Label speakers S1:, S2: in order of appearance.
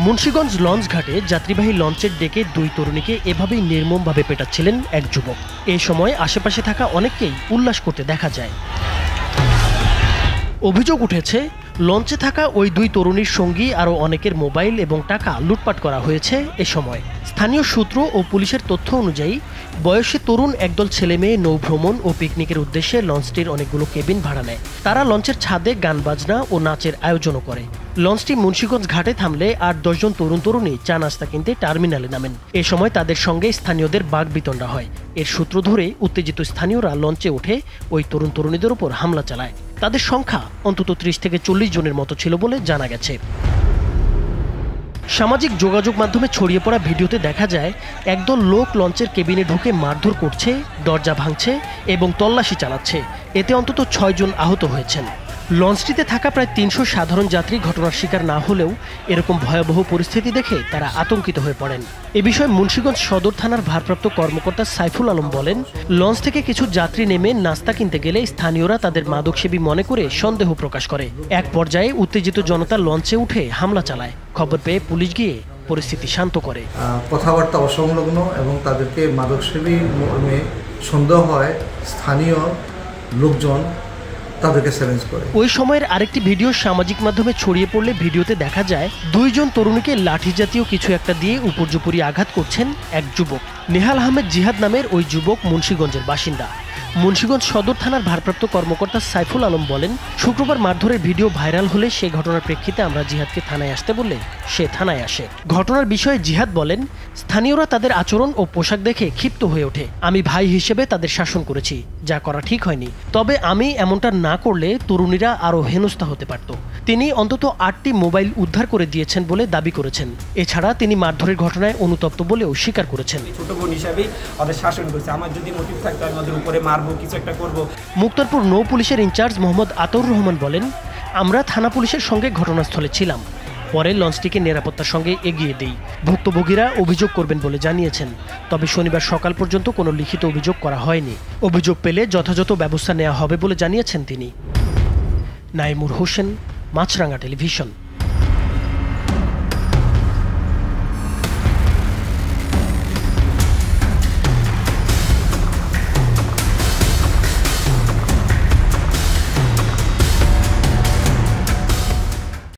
S1: Munshiganj launch ঘাটে যাত্রীবাহী লঞ্চের ডেকে দুই তরুণীকে এভাবেই নির্মমভাবে পেটাচ্ছিলেন এক যুবক। এই সময় আশেপাশে থাকা অনেককেই উল্লাস করতে দেখা যায়। অভিযোগ উঠেছে, লঞ্চে থাকা ওই দুই তরুণীর সঙ্গী আরও অনেকের মোবাইল এবং টাকা লুটপাট করা হয়েছে এ সময়। স্থানীয় সূত্র ও পুলিশের তথ্য অনুযায়ী বয়সী তরুণ একদল ছেলেমেয়ে নৌভ্রমণ ও পিকনিকের উদ্দেশ্যে লঞ্চটির অনেকগুলো কেবিন ভাড়া নেয়। তারা লঞ্চের ছাদে গান বাজনা ও নাচের আয়োজনও করে। লঞ্চটি মুন্সিগঞ্জ ঘাটে থামলে ৮-১০ জন তরুণ তরুণী চা নাস্তা কিনতে টার্মিনালে নামেন। এ সময় তাদের সঙ্গে স্থানীয়দের বাকবিতণ্ডা হয়। এর সূত্র ধরে উত্তেজিত স্থানীয়রা লঞ্চে উঠে ওই তরুণ তরুণীদের উপর হামলা চালায়। তাদের সংখ্যা অন্তত ৩০ থেকে ৪০ জনের মতো ছিল বলে জানা গেছে। সামাজিক যোগাযোগ মাধ্যমে ছড়িয়ে পড়া ভিডিওতে দেখা যায় একদল লোক লঞ্চের কেবিনে ঢুকে মারধর করছে, দরজা ভাঙছে এবং তল্লাশি চালাচ্ছে। এতে অন্তত ৬ জন আহত হয়েছেন। লঞ্চটিতে থাকা প্রায় ৩০০ সাধারণ যাত্রী ঘটনার শিকার না হলেও এরকম ভয়াবহ পরিস্থিতি দেখে তারা আতঙ্কিত হয়ে পড়েন। এ বিষয়ে মুন্সিগঞ্জ সদর থানার ভারপ্রাপ্ত কর্মকর্তা সাইফুল আলম বলেন, লঞ্চ থেকে কিছু যাত্রী নেমে নাস্তা কিনতে গেলে স্থানীয়রা তাদের মাদকসেবী মনে করে সন্দেহ প্রকাশ করে। এক পর্যায়ে উত্তেজিত জনতা লঞ্চে উঠে হামলা চালায়। খবর পেয়ে পুলিশ গিয়ে পরিস্থিতি শান্ত করে।
S2: কথাবার্তা অসংলগ্ন এবং তাদেরকে মাদকসেবী মর্মে সন্দেহ হয় স্থানীয় লোকজন তাদেরকে চ্যালেঞ্জ করে।
S1: ওই সময়ের আরেকটি ভিডিও সামাজিক মাধ্যমে ছড়িয়ে পড়লে ভিডিওতে দেখা যায় ২ জন তরুণীকে লাঠি জাতীয় কিছু একটা দিয়ে উপর্যুপরি আঘাত করছেন এক যুবক। নেহাল আহমেদ জিহাদ নামের ওই যুবক মুন্সিগঞ্জের বাসিন্দা। মুন্সিগঞ্জ সদর থানার ভারপ্রাপ্ত কর্মকর্তা সাইফুল আলম বলেন, শুক্রবার মারধরের ভিডিও ভাইরাল হলে সে ঘটনার প্রেক্ষিতে আমরা জিহাদকে থানায় আসতে বললে সে থানায় আসে। ঘটনার বিষয়ে জিহাদ বলেন, স্থানীয়রা তাদের আচরণ ও পোশাক দেখে ক্ষিপ্ত হয়ে ওঠে। আমি ভাই হিসেবে তাদের শাসন করেছি, যা করা ঠিক হয়নি। তবে আমি এমনটা না করলে তরুণীরা আরও হেনস্থা হতে পারত। তিনি অন্তত ৮টি মোবাইল উদ্ধার করে দিয়েছেন বলে দাবি করেছেন। এছাড়া তিনি মারধরের ঘটনায় অনুতপ্ত বলেও স্বীকার করেছেন।
S3: ছোট বোন হিসাবে ওদের শাসন করেছে, আমার যদি মোটিভ থাকতো আমি ওদের উপরে মারবো, কিছু একটা করবো।
S1: মুক্তারপুর নৌ পুলিশের ইনচার্জ মোহাম্মদ আতউর রহমান বলেন, আমরা থানা পুলিশের সঙ্গে ঘটনাস্থলে ছিলাম। পরে লঞ্চটিকে নিরাপত্তার সঙ্গে এগিয়ে দেই। ভুক্তভোগীরা অভিযোগ করবেন বলে জানিয়েছেন। তবে শনিবার সকাল পর্যন্ত কোনো লিখিত অভিযোগ করা হয়নি। অভিযোগ পেলে যথাযথ ব্যবস্থা নেওয়া হবে বলে জানিয়েছেন তিনি। নাইমুর হোসেন, মাছরাঙ্গা টেলিভিশন।